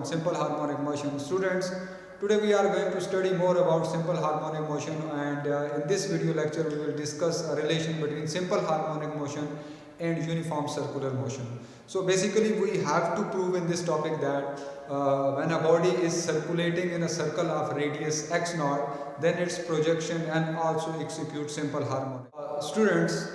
on simple harmonic motion. Students, today we are going to study more about simple harmonic motion, and in this video lecture we will discuss a relation between simple harmonic motion and uniform circular motion. So basically we have to prove in this topic that when a body is circulating in a circle of radius x naught, then its projection and also execute simple harmonic. Students,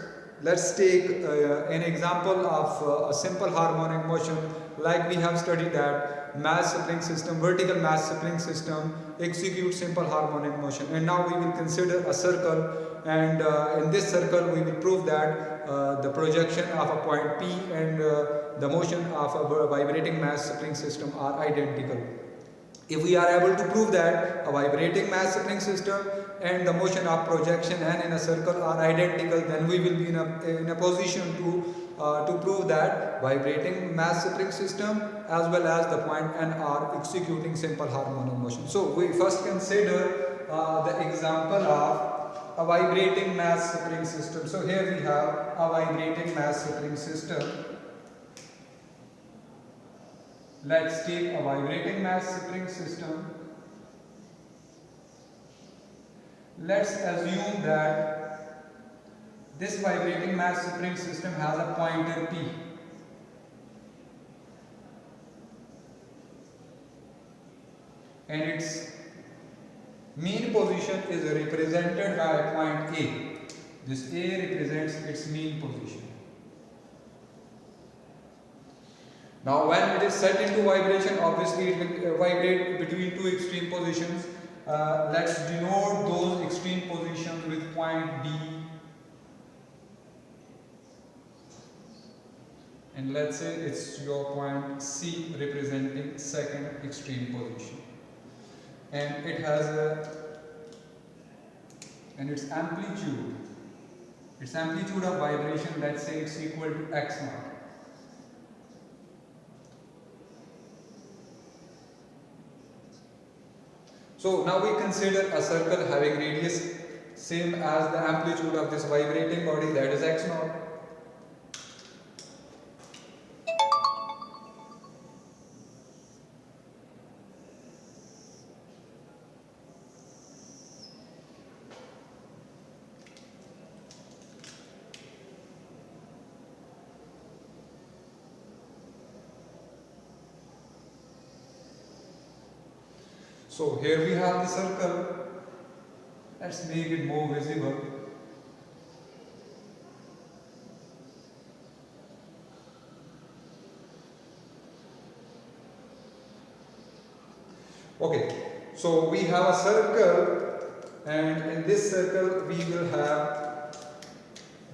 let's take an example of a simple harmonic motion. Like we have studied that mass spring system, vertical mass spring system execute simple harmonic motion, and now we will consider a circle, and in this circle we will prove that the projection of a point P and the motion of a vibrating mass spring system are identical. If we are able to prove that a vibrating mass spring system and the motion of projection and in a circle are identical, then we will be in a position to prove that vibrating mass spring system as well as the point N are executing simple harmonic motion. So we first consider the example of a vibrating mass spring system. So here we have a vibrating mass spring system. Let's take a vibrating mass spring system. Let's assume that this vibrating mass spring system has a pointer P. And its mean position is represented by a point A. This A represents its mean position. Now when it is set into vibration, obviously it will vibrate between two extreme positions. Let's denote those extreme positions with point D, and let's say it's your point C representing second extreme position, and it has its amplitude of vibration, let's say it's equal to x naught. So now we consider a circle having radius same as the amplitude of this vibrating body, that is x naught. So here we have the circle. Let's make it more visible. Okay, so we have a circle, and in this circle we will have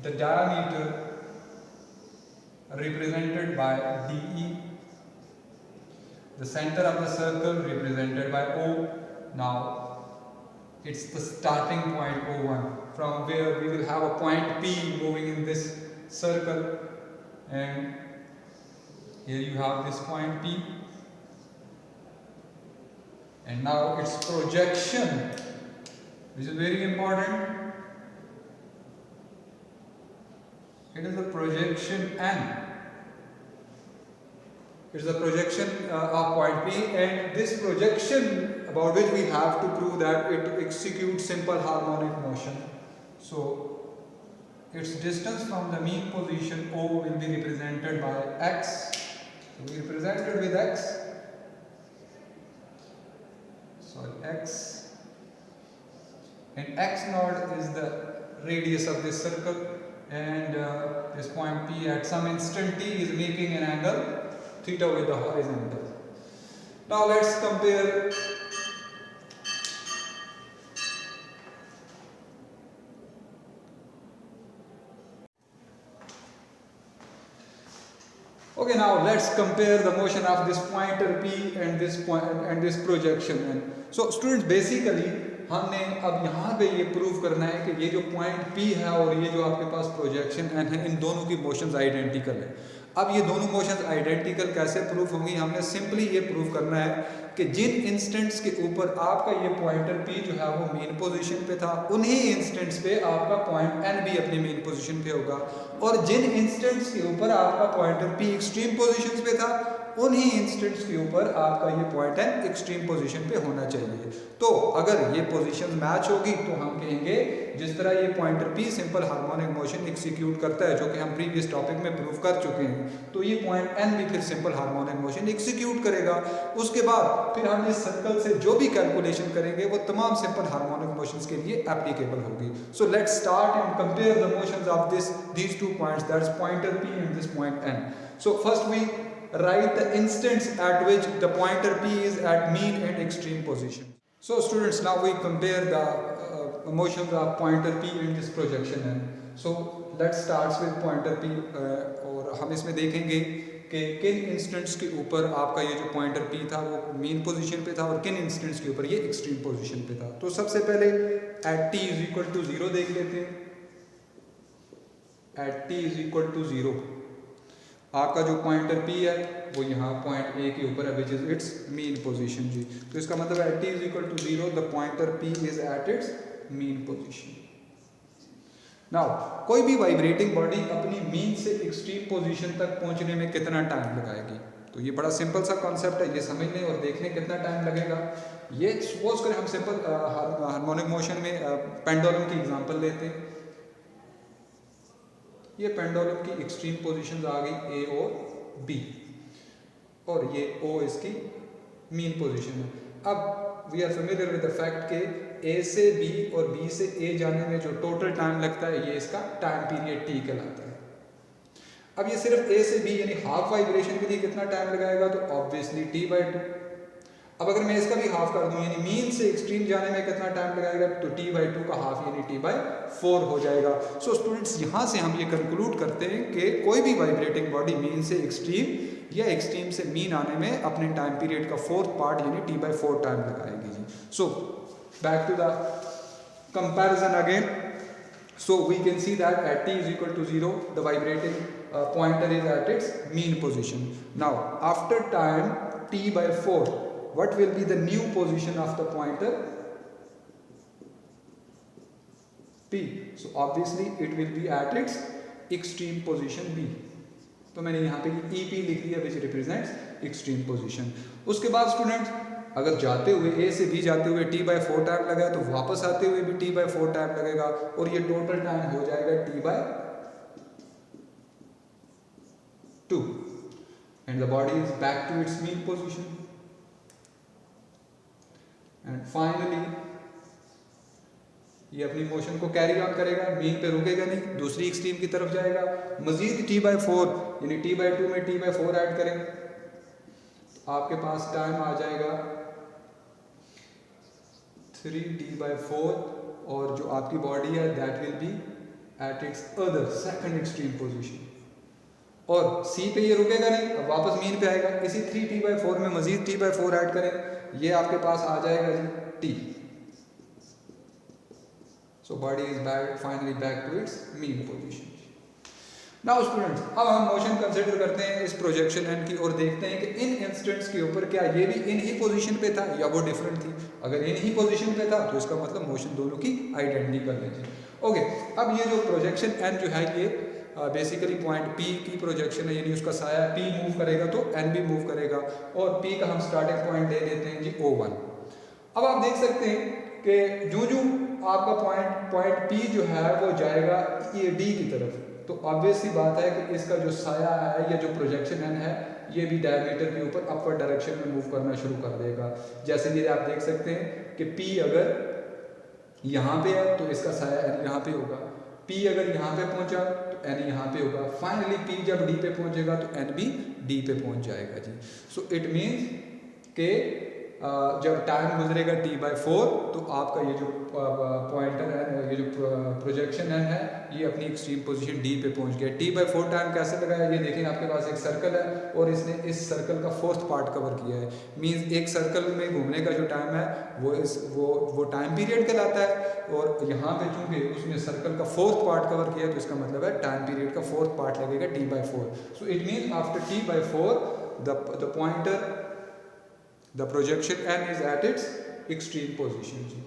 the diameter represented by DE. The center of the circle represented by O. Now it's the starting point O1, from where we will have a point P moving in this circle, and here you have this point P, and now its projection, which is very important. It is the projection N. It is a projection of point P, and this projection about which we have to prove that it executes simple harmonic motion. So its distance from the mean position O will be represented by x. So we represent it with x. So x, and x naught is the radius of this circle, and this point P at some instant t is making an angle theta with the horizontal. Now let's compare the motion of this pointer P and this point and this projection N. So students, basically हमने अब यहाँ पे ये prove करना है कि ये जो पॉइंट P है और ये जो आपके पास प्रोजेक्शन N है, इन दोनों की मोशंस आइडेंटिकल है। अब ये दोनों मोशंस आइडेंटिकल कैसे प्रूफ होंगी? हमने सिंपली ये प्रूव करना है कि जिन इंस्टेंट्स के ऊपर आपका ये पॉइंटर P जो है वो मेन पोजीशन पे था, उन्हीं इंस्टेंट्स पे आपका पॉइंट N भी अपनी मेन पोजीशन पे होगा, और जिन इंस्टेंट्स के ऊपर आपका पॉइंटर P एक्सट्रीम पोजीशंस पे था, उन्हीं इंस्टेंट्स के ऊपर आपका ये पॉइंट एन एक्सट्रीम पोजीशन पे होना चाहिए। तो अगर ये पोजीशन मैच होगी तो हम कहेंगे जिस तरह ये pointer P simple harmonic motion execute करता है, जो कि हम प्रीवियस टॉपिक में प्रूव कर चुके हैं, तो ये पॉइंट एन भी फिर सिंपल हार्मोनिक मोशन एग्जीक्यूट करेगा। उसके बाद फिर हम इस सर्कल से जो भी कैलकुलेशन करेंगे वो तमाम सिंपल हार्मोनिक मोशंस के लिए एप्लीकेबल होगी। So let's start and compare the motions of these two points, that's pointer P and this point N. So first we write the instants at which the pointer P is at mean and extreme position. So students, now we compare the motions of pointer P in this projection N. So let's start with pointer P और हम इसमें देखेंगे कि किन instants के ऊपर आपका ये जो पॉइंटर P था वो मीन पोजीशन पे था और किन इंस्टेंट्स के ऊपर ये एक्सट्रीम पोजीशन पे था। तो सबसे पहले at t is equal to 0 देख लेते हैं। at t is equal to 0 आपका जो पॉइंटर P है वो यहाँ पॉइंट A के ऊपर है, which is its mean position जी। तो इसका मतलब at t is equal to 0 the pointer P is at its mean position. Now कोई भी वाइब्रेटिंग बॉडी अपनी मीन से एक्सट्रीम पोजीशन तक पहुंचने में कितना टाइम लगाएगी? तो ये बड़ा सिंपल सा कॉन्सेप्ट है, ये समझने और देखने कितना टाइम लगेगा। ये सपोज करें हम सिंपल हार्मोनिक मोशन में पेंडुलम की एग्जांपल लेते हैं। ये पेंडुलम की एक्सट्रीम पोजीशंस आ गई ए और बी, और ये ओ इसकी मीन पोजीशन है। अब we are familiar with the fact के ए से बी और बी से ए जाने में जो टोटल टाइम लगता है ये इसका टाइम पीरियड टी कहलाता है। अब ये सिर्फ ए से बी यानी हाफ वाइब्रेशन के लिए कितना टाइम लगाएगा? तो ऑब्वियसली t/2। अब अगर मैं इसका भी हाफ कर दूं यानी मीन से एक्सट्रीम जाने में कितना टाइम लगाएगा? तो t/2 का हाफ यानी t/4 हो जाएगा। सो स्टूडेंट्स, यहाँ से हम ये कंक्लूड करते हैं कि कोई भी वाइब्रेटिंग बॉडी मीन से एक्सट्रीम या एक्सट्रीम से मीन आने में अपने टाइम पीरियड का फोर्थ पार्ट यानी t/4 टाइम लगाएगी जी। सो back to the comparison again. So we can see that at t is equal to 0 the vibrating pointer is at its mean position. Now after time t/4 what will be the new position of the pointer P? So obviously it will be at its extreme position B. तो मैंने यहाँ पे EP लिख लिया which represents extreme position। उसके बाद students अगर जाते हुए ए से बी जाते हुए t/4 टाइम लगा तो वापस आते हुए भी t/4 टाइम लगेगा और ये टोटल टाइम हो जाएगा t/2 and the body is back to its mean position. And finally ये अपनी मोशन को कैरी ऑन करेगा, मीन पे रुकेगा नहीं, दूसरी एक्सट्रीम की तरफ जाएगा। मजीद t/4 यानी t/2 में t/4 ऐड करें तो आपके पास टाइम आ जाएगा 3t/4 और जो आपकी बॉडी है that will be at its other second extreme position. और C पे ये रुकेगा नहीं, अब वापस मीन पे आएगा। इसी 3t/4 में मजीद t/4 ऐड करें, ये आपके पास आ जाएगा जी t। So body is back finally back to its mean position. Now students, अब हम मोशन कंसिडर करते हैं इस प्रोजेक्शन एन की और देखते हैं कि इन इंस्टेंट्स के ऊपर क्या ये भी इन ही पोजीशन पे था या वो डिफरेंट थी। अगर इन ही पोजीशन पे था तो इसका मतलब मोशन दोनों की आइडेंटिकल है जी। ओके, अब ये जो प्रोजेक्शन एन जो है ये बेसिकली पॉइंट P की प्रोजेक्शन है, यानी उसका साया P मूव करेगा तो N भी मूव करेगा, और P का हम स्टार्टिंग पॉइंट ले लेते हैं जी O1। अब आप देख सकते हैं कि जो आपका पॉइंट P जो है वो जाएगा ये D की तरफ, तो ऑब्वियस सी बात है कि इसका जो साया है या जो प्रोजेक्शन एन है ये भी डायमीटर के ऊपर अपवर्ड डायरेक्शन में मूव करना शुरू कर देगा। जैसे ये आप देख सकते हैं कि P अगर यहाँ पे है तो इसका साया एन यहाँ पे होगा, P अगर यहाँ पे पहुँचा तो एन यहाँ पे होगा, फाइनली P जब D पे पहुँचेगा तो एन भी D पे पहुँच जाएगा जी। सो इट मीन्स के जब टाइम गुजरेगा t/4 तो आपका ये जो पॉइंटर है, ये जो प्रोजेक्शन है ये अपनी एक्सट्रीम पोजीशन D पे पहुंच गया। t/4 टाइम कैसे लगाया ये देखें, आपके पास एक सर्कल है और इसने इस सर्कल का फोर्थ पार्ट कवर किया है। मींस एक सर्कल में घूमने का जो टाइम है वो टाइम पीरियड कहलाता है, और यहाँ पे चूंकि उसने सर्कल का फोर्थ पार्ट कवर किया तो इसका मतलब है टाइम पीरियड का फोर्थ पार्ट लगेगा t/4। So it means after t/4 the pointer the projection n is at its extreme position जी।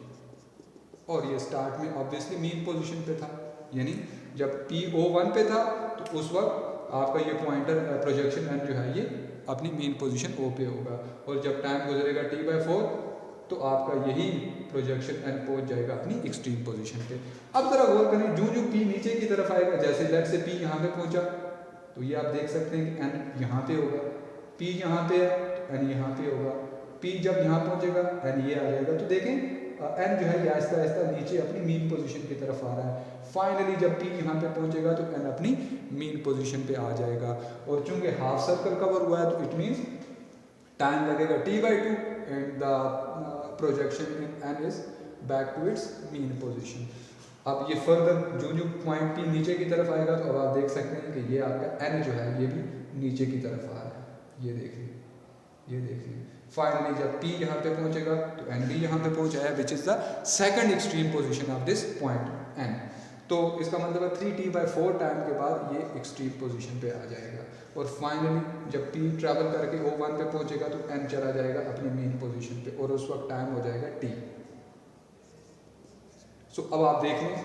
और ये स्टार्ट में ऑब्वियसली मीन पोजीशन पे था, यानी जब P O1 पे था तो उस वक्त आपका ये पॉइंटर प्रोजेक्शन n जो है ये अपनी मेन पोजीशन O पे होगा, और जब टाइम गुजरेगा T/4 तो आपका यही प्रोजेक्शन n पहुंच जाएगा अपनी एक्सट्रीम पोजीशन पे। अब जरा गौर करें, जो P नीचे की तरफ आएगा, जैसे लेट से P यहाँ पे पहुंचा तो ये आप देख सकते हैं कि n यहाँ पे होगा, P यहाँ पे है तो n यहाँ पे होगा, P जब यहाँ पहुंचेगा n ये आ जाएगा। तो देखें n जो है ये आहिस्ता आहिस्ता नीचे अपनी मीन पोजीशन की तरफ आ रहा है। फाइनली जब P यहाँ पे पहुंचेगा तो n अपनी मीन पोजीशन पे आ जाएगा, और चूंकि हाफ सर्कल कवर हुआ है तो इट मीन्स टाइम लगेगा T/2 and the projection in n is back to its mean position. अब ये फर्दर जो पॉइंट P नीचे की तरफ आएगा तो अब आप देख सकते हैं कि ये आपका n जो है ये भी नीचे की तरफ आ रहा है, ये देखिए, ये देखिए। फाइनली जब P यहाँ पे पहुंचेगा तो n भी यहाँ पे पहुंच आया, which is the second extreme position of this point n। तो इसका मतलब है 3T/4 टाइम के बाद ये एक्सट्रीम पोजीशन पे आ जाएगा, और फाइनली जब P ट्रैवल करके O1 पे पहुंचेगा तो n चला जाएगा अपनी मेन पोजीशन पे, और उस वक्त टाइम हो जाएगा T। सो अब आप देख लें